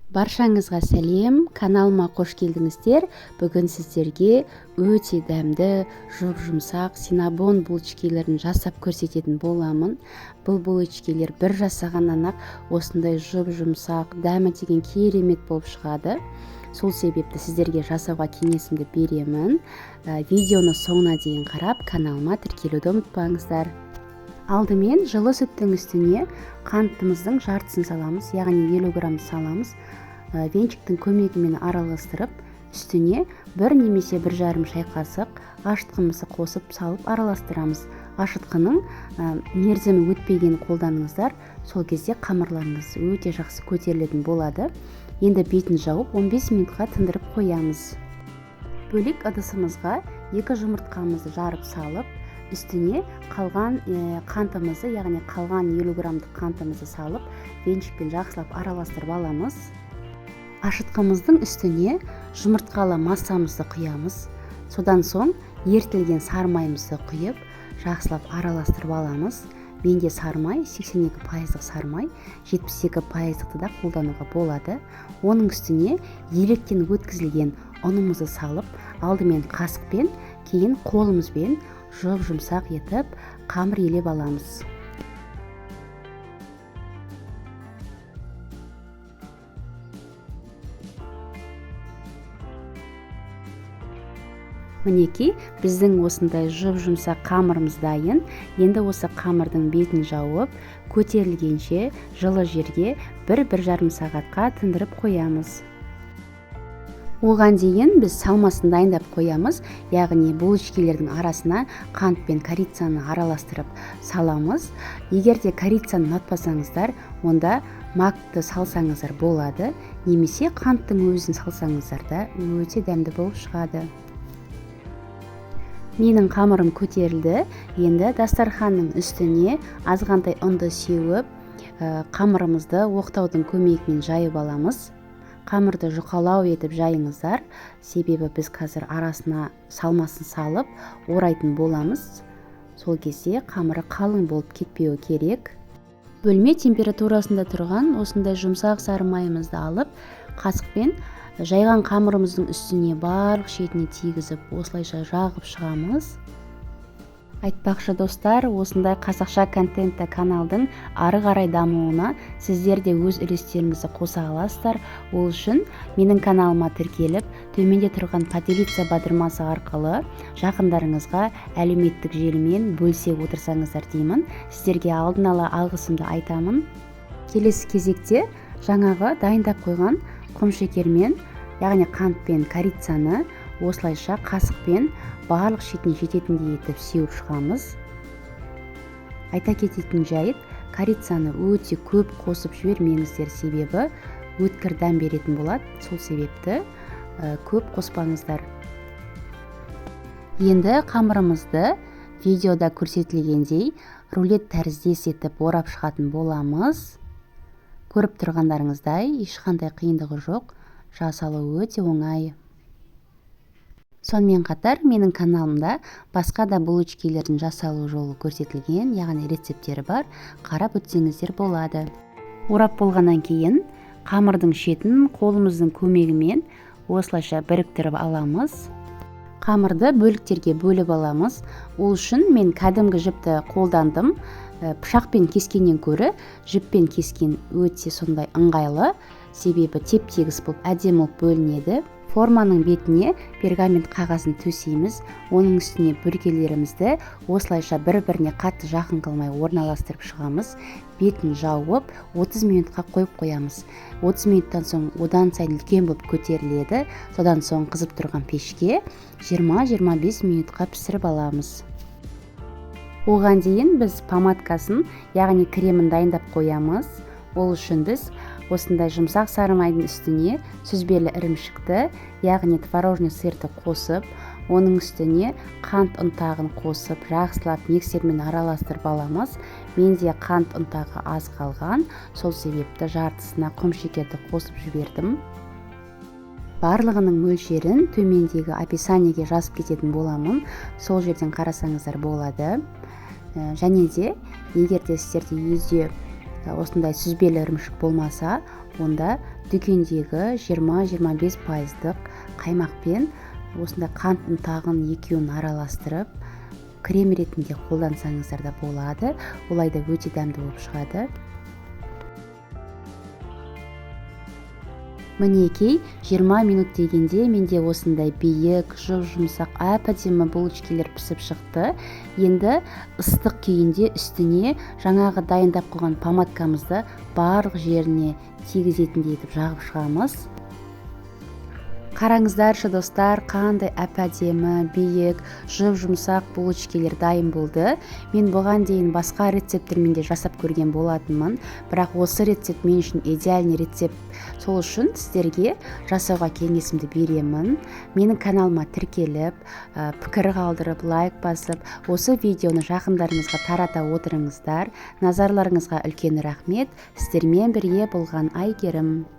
Баршаңызға сәлем, каналыма қош келдіңіздер. Бүгін сіздерге өте дәмді, жұмсақ синабон булочкилерін жасап көрсететін боламын. Бұл булочкилер бір жасағаннан-ақ осындай жұмсақ, дәмі деген керемет болып шығады. Сол себепті сіздерге жасауға кеңесімді беремін. Видеоны соңына дейін қарап, каналыма тіркелуді ұмытпаңыздар. Алдымен жылы сүттің үстіне қантымыздың жартысын саламыз, яғни 50 грамм саламыз. Венчиктің көмегімен араластырып, үстіне 1 немесе 1,5 шай қасық ашытқымызды қосып салып араластырамыз. Ашытқының мерзімі өтпеген қолданыңыздар, сол кезде қамырларыңыз өте жақсы көтерілетін болады. Енді бетін жауып 15 минутқа тындырып қоямыз. Бөлек ыдысымызға 2 жұмыртқамызды жарып салып, үстіне қалған қантымызды, яғни қалған 50 граммдық қантымызды салып, венчикпен жақсылап араластырып аламыз. Ашытқымыздың үстіне жұмыртқалы массамызды құямыз. Содан соң ертілген сармайымызды құйып, жақсылап араластырып аламыз. Менде сармай 82% сармай, 72%-ды да қолдануға болады. Оның үстіне електен өткізілген ұнымызды салып, алдымен қасықпен, кейін қолымызбен жұмсақ етіп қамыр елеп аламыз. Мінекей, біздің осындай жұмсақ қамырымыз дайын. Енді осы қамырдың бетін жауып, көтерілгенше жылы жерге 1-1,5 сағатқа тындырып қоямыз. Оған дейін біз салмасын дайындап қоямыз, яғни булочкилердің арасына қант пен корицаны араластырып саламыз. Егер де корицаны ұнатпасаңыздар, онда макты салсаңыздар болады, немесе қанттың өзін салсаңыздар да өте дәмді болып шығады. Менің қамырым көтерілді. Енді дастарханның үстіне азғантай ұнды сеуіп, қамырымызды оқтаудың көмегімен жайып аламыз. Қамырды жұқалау етіп жайыңыздар, себебі біз қазір арасына салмасын салып, орайтын боламыз. Сол кезде қамыры қалың болып кетпеуі керек. Бөлме температурасында тұрған осындай жұмсақ сарымайымызды алып, қасықпен жайған қамырымыздың үстіне барлық шетіне тигізіп, осылайша жағып шығамыз. Айтпақшы достар, осындай қазақша контентті каналдың ары қарай дамуына сіздер де өз үлестеріңізді қоса аласыздар. Ол үшін менің каналыма тіркеліп, төменде тұрған поделиться батырмасы арқылы жақындарыңызға әлеуметтік желімен бөлісе отырсаңыздар деймін. Сіздерге алдын ала алғысымды айтамын. Келесі кезекте жаңағы дайындап қойған құмшекермен, яғни қант пен корицаны осылайша қасықпен барлық шетіне жететіндей етіп сеуіп шығамыз. Айта кететін жайт, корицаны өте көп қосып жібермеңіздер, себебі өткір дәм беретін болады. Сол себепті көп қоспаңыздар. Енді қамырымызды видеода көрсетілгендей рулет тәріздес етіп орап шығатын боламыз. Көріп тұрғандарыңыздай, ешқандай қиындығы жоқ, жасалу өте оңай. Сонымен қатар менің каналымда басқа да булочкилердің жасалу жолы көрсетілген, яғни рецепттері бар, қарап өтсеңіздер болады. Орап болғаннан кейін қамырдың шетін қолымыздың көмегімен осылайша біріктіріп аламыз. Қамырды бөліктерге бөліп аламыз. Ол үшін мен кәдімгі жіпті қолдандым. Пышақпен кескеннен көрі жіппен кескен өте сондай ыңғайлы, себебі теп-тегіс болып әдемі болып бөлінеді. Форманың бетіне пергамент қағазын төсейміз. Оның үстіне бөлгелерімізді осылайша бір-біріне қатты жақын қылмай орналастырып шығамыз. Бетін жауып 30 минутқа қойып қоямыз. 30 минуттан соң одан сайын үлкен болып көтеріледі. Содан соң қызып тұрған пешке 20-25 минутқа пісіріп аламыз. Оған дейін біз помадкасын, яғни кремін дайындап қоямыз. Ол үшін біз осындай жұмсақ сарымайдың үстіне сүзбелі ірімшікті, яғни творожный сырды қосып, оның үстіне қант ұнтағын қосып, жақсылап миксермен араластырып аламыз. Менде қант ұнтағы аз қалған, сол себепті жартысына құмшекерді қосып жібердім. Барлығының мөлшерін төмендегі описаниеге жазып кететін боламын. Сол жерден қарасаңыздар болады. Және де егер де сіздерде үйде осындай сүзбелі ірімшік болмаса, онда дүкендегі 20-25% қаймақпен осындай қант ұнтағын екеуін араластырып крем ретінде қолдансаңыздар да болады. Олай да өте дәмді болып шығады. Мінекей 20 минут дегенде менде осындай биік, жұмсақ, әп-әдемі булочкилер пісіп шықты. Енді ыстық күйінде үстіне жаңағы дайындап қойған помадкамызды барлық жеріне тигізетіндей етіп жағып шығамыз. Қараңыздаршы достар, қандай әп-әдемі, биік, жұмсақ булочкилер дайын болды. Мен бұған дейін басқа рецепттермен де жасап көрген болатынмын, бірақ осы рецепт мен үшін идеальный рецепт. Сол үшін сіздерге жасауға кеңесімді беремін. Менің каналыма тіркеліп, пікір қалдырып, лайк басып, осы видеоны жақындарыңызға тарата отырыңыздар. Назарларыңызға үлкен рахмет. Сіздермен бірге болған Айгерім.